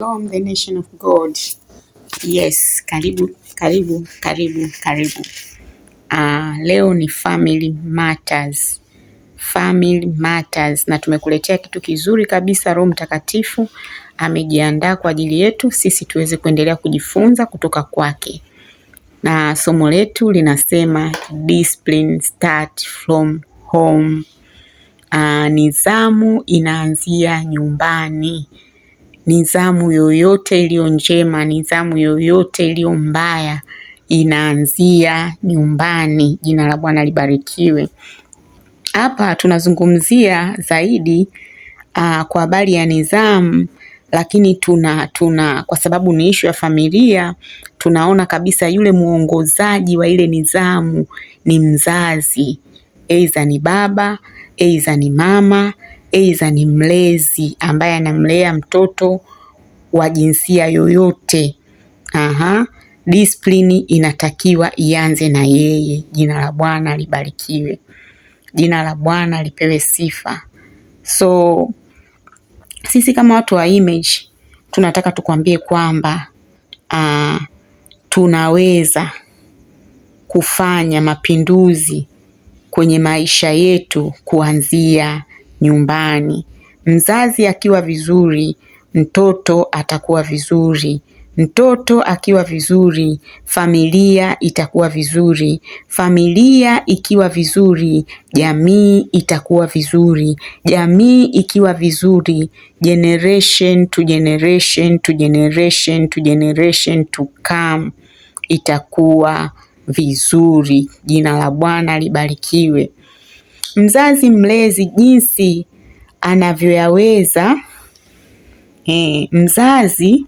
Shalom, the nation of God. Yes, karibu. Leo ni Family Matters. Family Matters, na tumekuletea kitu kizuri kabisa. Roho Mtakatifu amejiandaa kwa ajili yetu sisi tuweze kuendelea kujifunza kutoka kwake. Na somo letu linasema discipline start from home. Nidhamu inaanzia nyumbani. Nidhamu yoyote iliyo njema, nidhamu yoyote iliyo mbaya inaanzia nyumbani. Jina la Bwana libarikiwe. Hapa tunazungumzia zaidi kwa habari ya nidhamu, lakini kwa sababu ni issue ya familia, tunaona kabisa yule muongozaji wa ile nidhamu ni mzazi. Aidha ni baba, aidha ni mama, aidha ni mlezi ambaye anamlea mtoto wa jinsia yoyote. Discipline inatakiwa ianze na yeye. Jina la Bwana libarikiwe. Jina la Bwana lipewe sifa. So sisi kama watu wa Image tunataka tukwambie kwamba tunaweza kufanya mapinduzi kwenye maisha yetu kuanzia nyumbani. Mzazi akiwa vizuri, mtoto atakuwa vizuri. Mtoto akiwa vizuri, familia itakuwa vizuri. Familia ikiwa vizuri, jamii itakuwa vizuri. Jamii ikiwa vizuri, generation to generation to generation to generation to come itakuwa vizuri. Jina la Bwana libarikiwe. Mzazi mlezi jinsi anavyoyaweza, mzazi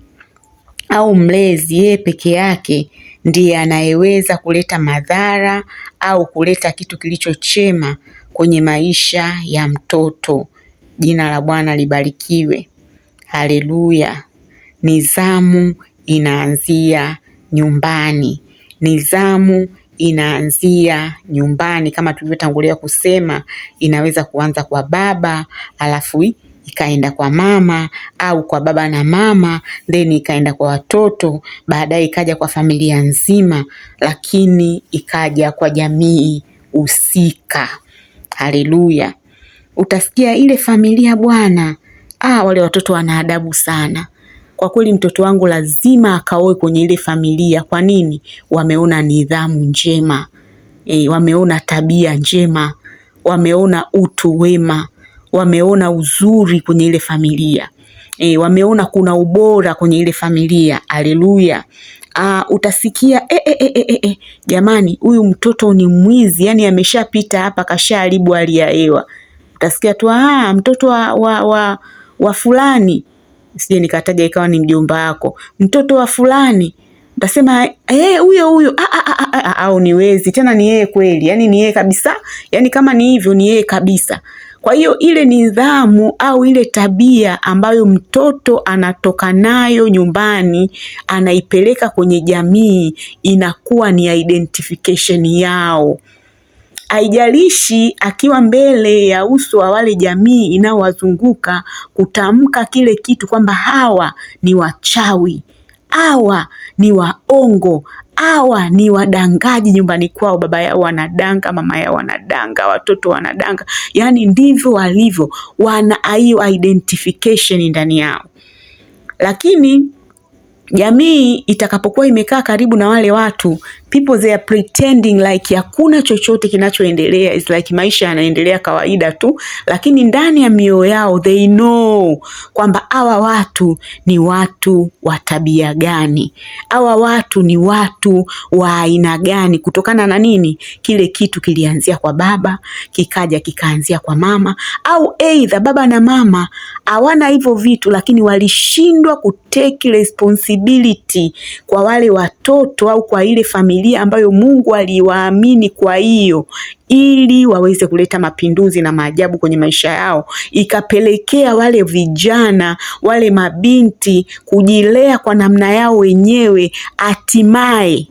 au mlezi yeye peke yake ndiye anayeweza kuleta madhara au kuleta kitu kilicho chema kwenye maisha ya mtoto. Jina la Bwana libarikiwe. Haleluya. Nidhamu inaanzia nyumbani. Nidhamu inaanzia nyumbani. Kama tulivyotangulia kusema, inaweza kuanza kwa baba, alafu ikaenda kwa mama, au kwa baba na mama, then ikaenda kwa watoto, baadaye ikaja kwa familia nzima, lakini ikaja kwa jamii husika. Haleluya. Utasikia ile familia bwana, wale watoto wana adabu sana. Kwa kweli mtoto wangu lazima akaoe kwenye ile familia. Kwa nini? Wameona nidhamu njema, wameona tabia njema, wameona utu wema, wameona uzuri kwenye ile familia, wameona kuna ubora kwenye ile familia. Haleluya. Utasikia jamani, huyu mtoto ni mwizi, yani ameshapita hapa kashaharibu hali ya hewa. Utasikia tu mtoto wa fulani, sije nikataja ikawa ni mjomba wako, mtoto wa fulani, utasema huyo au ni wezi, tena ni yeye kweli, yani ni yeye kabisa, yani kama ni hivyo ni yeye kabisa. Kwa hiyo ile nidhamu au ile tabia ambayo mtoto anatoka nayo nyumbani anaipeleka kwenye jamii, inakuwa ni identification yao. Haijalishi akiwa mbele ya uso wa wale jamii inaowazunguka kutamka kile kitu kwamba hawa ni wachawi, hawa ni waongo, hawa ni wadangaji nyumbani kwao. Baba yao wanadanga, mama yao wanadanga, watoto wanadanga. Yani ndivyo walivyo, wana hiyo identification ndani yao. Lakini jamii itakapokuwa imekaa karibu na wale watu, people they are pretending like hakuna chochote kinachoendelea, it's like maisha yanaendelea kawaida tu, lakini ndani ya mioyo yao they know kwamba hawa watu ni watu wa tabia gani, hawa watu ni watu wa aina gani. Kutokana na nini? Kile kitu kilianzia kwa baba, kikaanzia kwa mama, au either baba na mama hawana hivyo vitu, lakini walishindwa kutake responsibility kwa wale watoto au kwa ile familia ambayo Mungu aliwaamini kwa hiyo, ili waweze kuleta mapinduzi na maajabu kwenye maisha yao. Ikapelekea wale vijana, wale mabinti kujilea kwa namna yao wenyewe, hatimaye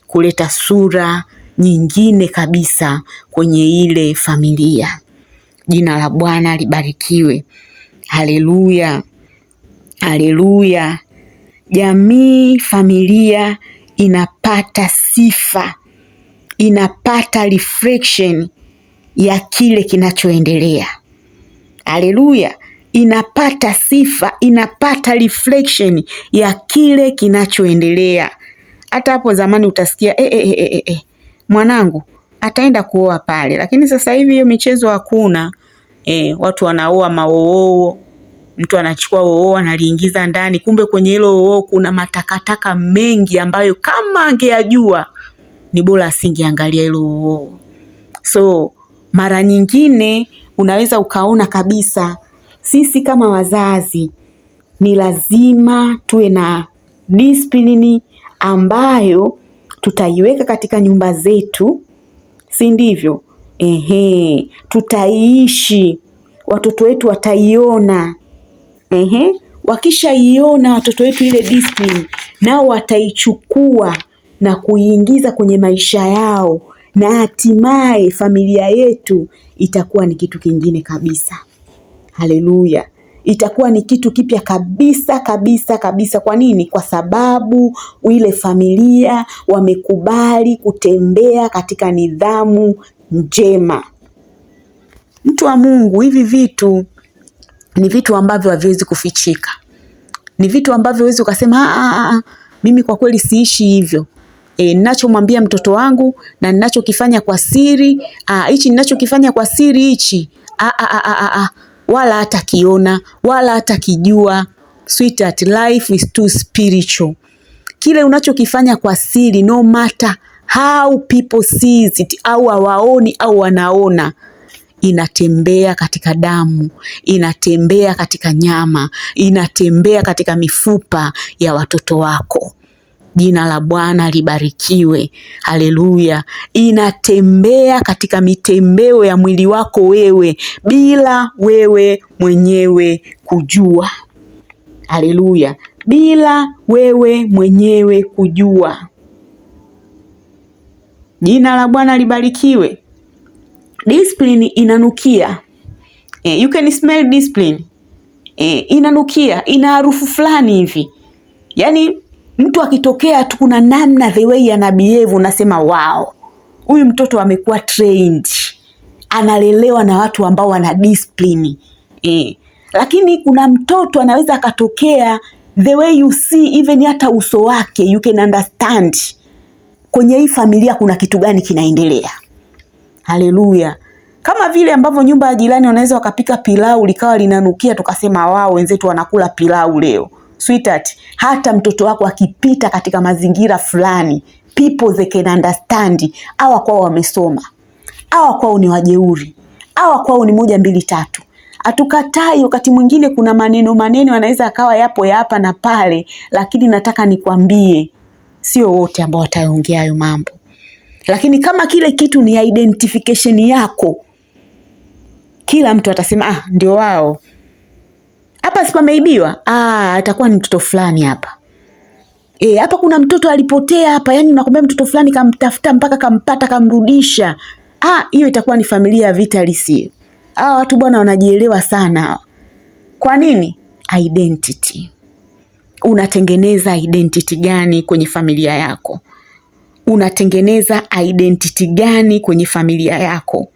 kuleta sura nyingine kabisa kwenye ile familia. Jina la Bwana libarikiwe. Haleluya. Haleluya. Jamii, familia inapata sifa, inapata reflection ya kile kinachoendelea. Haleluya. Inapata sifa, inapata reflection ya kile kinachoendelea. Hata hapo zamani utasikia mwanangu ataenda kuoa pale, lakini sasa hivi hiyo michezo hakuna. Watu wanaoa maooo, mtu anachukua ooo analiingiza ndani, kumbe kwenye hilo ooo kuna matakataka mengi ambayo kama angeyajua ni bora asingeangalia hilo ooo. So mara nyingine unaweza ukaona kabisa sisi kama wazazi ni lazima tuwe na discipline ambayo tutaiweka katika nyumba zetu, si ndivyo? Tutaiishi, watoto wetu wataiona. Wakishaiona watoto wetu ile discipline, nao wataichukua na kuiingiza kwenye maisha yao, na hatimaye familia yetu itakuwa ni kitu kingine kabisa. Haleluya. Itakuwa ni kitu kipya kabisa kabisa kabisa. Kwa nini? Kwa sababu ile familia wamekubali kutembea katika nidhamu njema. Mtu wa Mungu, hivi vitu ni vitu ambavyo haviwezi kufichika. Ni vitu ambavyo huwezi ukasema mimi kwa kweli siishi hivyo. Ninachomwambia mtoto wangu na ninachokifanya kwa siri, hichi ninachokifanya kwa siri hichi, wala hata kiona, wala hata kijua. Sweetheart, life is too spiritual. Kile unachokifanya kwa siri, no matter how people sees it, au hawaoni au wanaona, inatembea katika damu, inatembea katika nyama, inatembea katika mifupa ya watoto wako. Jina la Bwana libarikiwe. Haleluya. Inatembea katika mitembeo ya mwili wako wewe, bila wewe mwenyewe kujua. Haleluya. Bila wewe mwenyewe kujua. Jina la Bwana libarikiwe. Discipline inanukia. You can smell discipline. Inanukia, ina harufu fulani hivi. Yaani mtu akitokea tu kuna namna the way anabehave, unasema wow, huyu mtoto amekuwa trained, analelewa na watu ambao wana discipline. Lakini kuna mtoto anaweza akatokea the way you see, even hata uso wake you can understand kwenye hii familia kuna kitu gani kinaendelea. Haleluya. Kama vile ambavyo nyumba ya jirani wanaweza wakapika pilau likawa linanukia tukasema wao wenzetu wanakula pilau leo. Sweetheart, hata mtoto wako akipita katika mazingira fulani, people they can understand, hawa kwao wamesoma, hawa kwao ni wajeuri, hawa kwao ni 1 2 3. Hatukatai wakati mwingine kuna maneno wanaweza akawa yapo ya hapa na pale, lakini nataka nikwambie sio wote ambao wataongea hayo mambo. Lakini kama kile kitu ni identification yako, kila mtu atasema ndio wao. Hapa sipameibiwa, atakuwa ni mtoto fulani hapa. Hapa kuna mtoto alipotea hapa, yani nakwambia mtoto fulani kamtafuta mpaka kampata kamrudisha. Hiyo itakuwa ni familia ya Vitalis. Watu bwana wanajielewa sana. Kwa nini? Identity. Unatengeneza identity gani kwenye familia yako? Unatengeneza identity gani kwenye familia yako?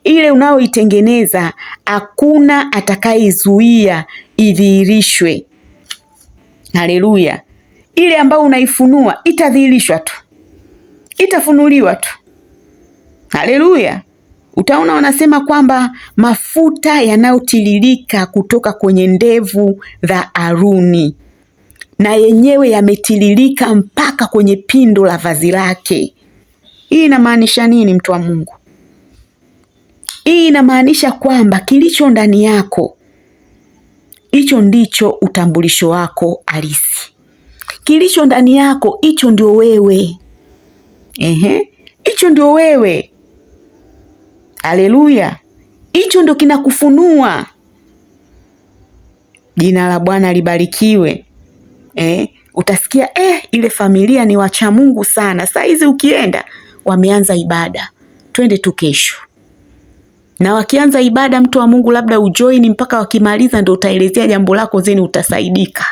Ile unaoitengeneza hakuna atakayezuia idhihirishwe. Haleluya. Ile ambayo unaifunua itadhihirishwa tu, itafunuliwa tu. Haleluya. Utaona wanasema kwamba mafuta yanayotiririka kutoka kwenye ndevu za Haruni, na yenyewe yametiririka mpaka kwenye pindo la vazi lake. Hii inamaanisha nini, mtu wa Mungu? Hii inamaanisha kwamba kilicho ndani yako, hicho ndicho utambulisho wako halisi. Kilicho ndani yako, hicho ndio wewe. Hicho ndio wewe. Haleluya. Hicho ndio kinakufunua. Jina la Bwana libarikiwe. Utasikia ile familia ni wacha Mungu sana. Saa hizi ukienda wameanza ibada. Twende tu kesho. Na wakianza ibada, mtu wa Mungu, labda ujoin mpaka wakimaliza ndio utaelezea jambo lako, zeni utasaidika.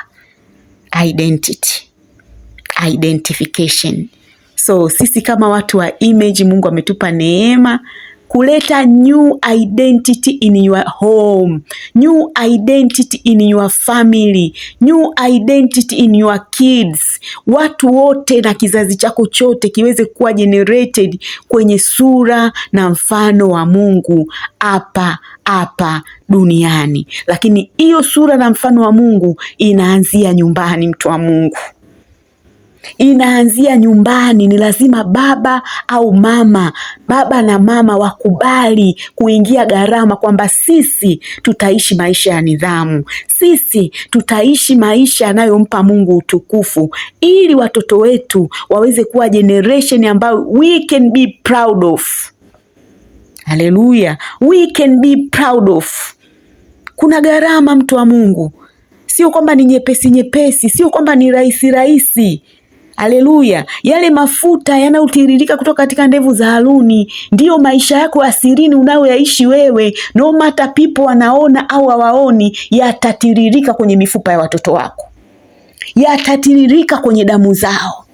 Identification. So sisi kama watu wa Image, Mungu ametupa neema kuleta new identity in your home, new identity in your family, new identity in your kids. Watu wote na kizazi chako chote kiweze kuwa generated kwenye sura na mfano wa Mungu hapa duniani. Lakini hiyo sura na mfano wa Mungu inaanzia nyumbani, mtu wa Mungu. Inaanzia nyumbani. Ni lazima baba na mama wakubali kuingia gharama kwamba sisi tutaishi maisha ya nidhamu, sisi tutaishi maisha yanayompa Mungu utukufu, ili watoto wetu waweze kuwa generation ambayo we can be proud of. Haleluya, we can be proud of. Kuna gharama, mtu wa Mungu. Sio kwamba ni nyepesi, sio kwamba ni rahisi. Haleluya. Yale mafuta yanayotiririka kutoka katika ndevu za Haruni ndiyo maisha yako asirini unayoyaishi wewe. No matter people wanaona au hawaoni, yatatiririka kwenye mifupa ya watoto wako, yatatiririka kwenye damu zao.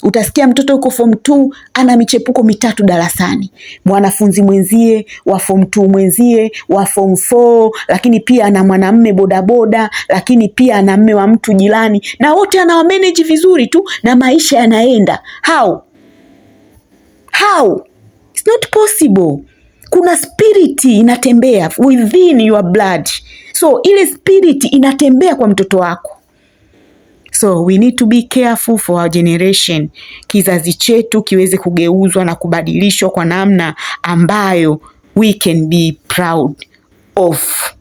Utasikia mtoto yuko form 2 ana michepuko 3 darasani, mwanafunzi mwenzie wa form 2 mwenzie wa form 4, lakini pia ana mwanamume bodaboda, lakini pia ana mume wa mtu jirani, na wote anawa manage vizuri tu na maisha yanaenda. How? It's not possible. Kuna spirit inatembea within your blood. So ile spirit inatembea kwa mtoto wako. So we need to be careful for our generation. Kizazi chetu kiweze kugeuzwa na kubadilishwa kwa namna ambayo we can be proud of.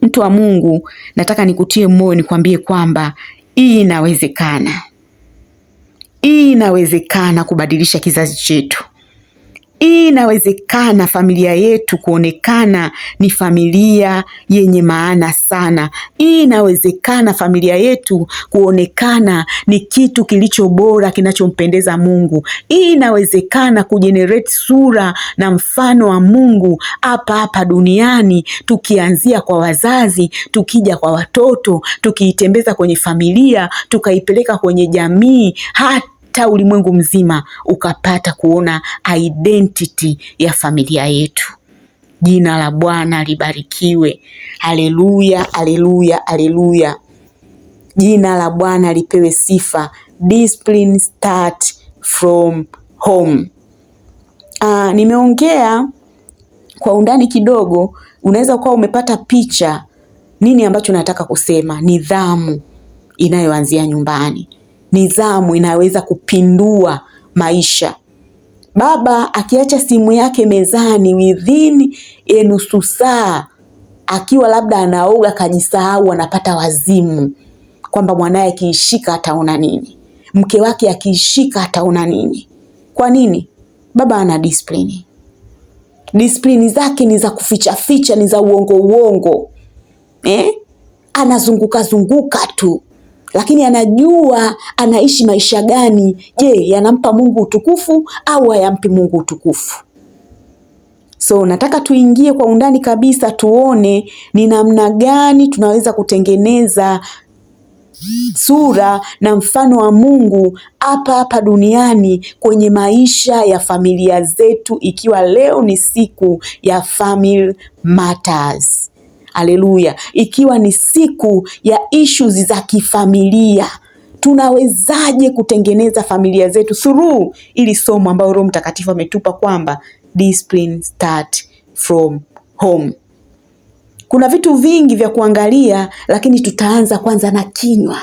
Mtu wa Mungu, nataka nikutie moyo, nikwambie kwamba hii inawezekana. Hii inawezekana kubadilisha kizazi chetu. Hii inawezekana familia yetu kuonekana ni familia yenye maana sana. Hii inawezekana familia yetu kuonekana ni kitu kilicho bora kinachompendeza Mungu. Hii inawezekana kugenerate sura na mfano wa Mungu hapa duniani, tukianzia kwa wazazi, tukija kwa watoto, tukiitembeza kwenye familia, tukaipeleka kwenye jamii, hata ulimwengu mzima ukapata kuona identity ya familia yetu. Jina la Bwana libarikiwe. Haleluya, haleluya, haleluya. Jina la Bwana lipewe sifa. Discipline start from home. Nimeongea kwa undani kidogo, unaweza kuwa umepata picha nini ambacho nataka kusema. Nidhamu inayoanzia nyumbani. Nidhamu inaweza kupindua maisha. Baba akiacha simu yake mezani within nusu saa, akiwa labda anaoga kajisahau, anapata wazimu kwamba mwanae akiishika ataona nini, mke wake akiishika ataona nini. Kwa nini? Baba ana discipline. Discipline zake ni za kuficha, ni za uongo. Anazunguka tu, lakini anajua anaishi maisha gani. Je, yanampa Mungu utukufu au hayampi Mungu utukufu? So nataka tuingie kwa undani kabisa, tuone ni namna gani tunaweza kutengeneza sura na mfano wa Mungu hapa duniani kwenye maisha ya familia zetu, ikiwa leo ni siku ya Family Matters. Haleluya. Ikiwa ni siku ya issues za kifamilia, tunawezaje kutengeneza familia zetu through ili somo ambayo Roho Mtakatifu ametupa kwamba discipline start from home. Kuna vitu vingi vya kuangalia, lakini tutaanza kwanza na kinywa.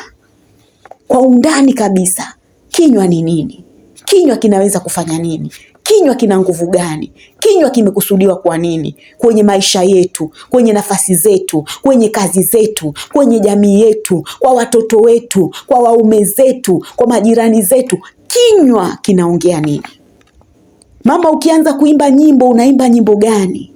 Kwa undani kabisa, kinywa ni nini? Kinywa kinaweza kufanya nini? Kinywa kina nguvu gani? Kinywa kimekusudiwa kwa nini? Kwenye maisha yetu, kwenye nafasi zetu, kwenye kazi zetu, kwenye jamii yetu, kwa watoto wetu, kwa waume zetu, kwa majirani zetu. Kinywa kinaongea nini? Mama, ukianza kuimba nyimbo, unaimba nyimbo gani?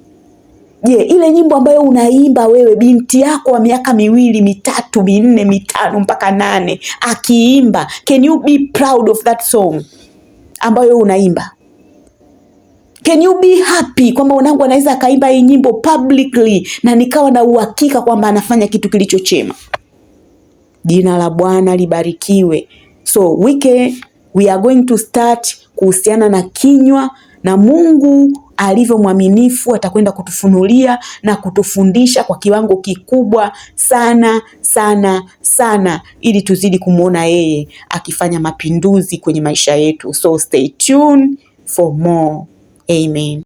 Je, ile nyimbo ambayo unaimba wewe, binti yako wa miaka 2, 3, 4, 5 mpaka 8 akiimba, can you be proud of that song ambayo unaimba? Can you be happy kwamba mwanangu anaweza akaimba hii nyimbo publicly na nikawa na uhakika kwamba anafanya kitu kilicho chema? Jina la Bwana libarikiwe. So we are going to start kuhusiana na kinywa, na Mungu alivyo mwaminifu atakwenda kutufunulia na kutufundisha kwa kiwango kikubwa sana sana sana, ili tuzidi kumuona yeye akifanya mapinduzi kwenye maisha yetu. So stay tuned for more. Amen.